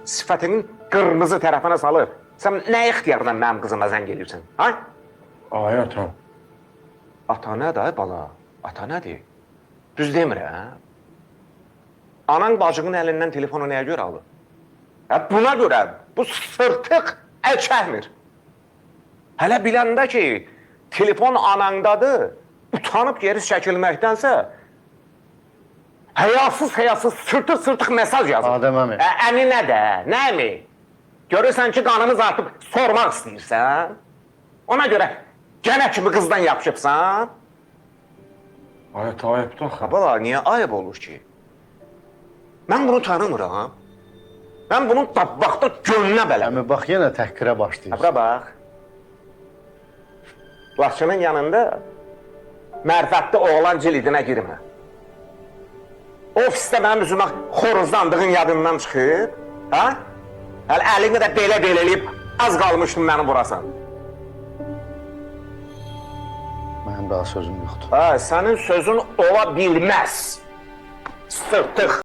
sifətinin qırmızı tərəfinə salıb, sən nə ixtiyarla mənim qızıma zəng edirsən, ha? Ay atam. Ata nədir, bala? Ata nədir? Düz demirəm. Anan bacının əlindən telefonu nəyə görə alır? Buna görə bu sırtıq əl çəkmir. Hələ biləndə ki, telefon anandadır, utanıb geri çəkilməkdənsə, həyasız sırtıq mesaj yazır. Adəm əmi. Əmi nədə? Nə əmi? Görürsən ki, qanımız artıb sormaq istəyirsən? Ona görə gənə kimi qızdan yapışıbsan? Ay ata, ayıbdır axı. Bala, niyə ayıb olur ki? Mən bunu tanımıram. Mən bunun tabbaqda gönlünə bələm. Əmi, bax, yenə təhqirə başlayır. Bura bax. Laçının yanında mərfətli oğlan cildinə girmə. Ofisdə mənim üzümə xoruzlandığın yadından çıxıb, ha? Hələ əlini də belə eləyib, az qalmışdın məni vurasan. Mənim daha sözüm yoxdur. Ha, sənin sözün ola bilməz. Sırtıq.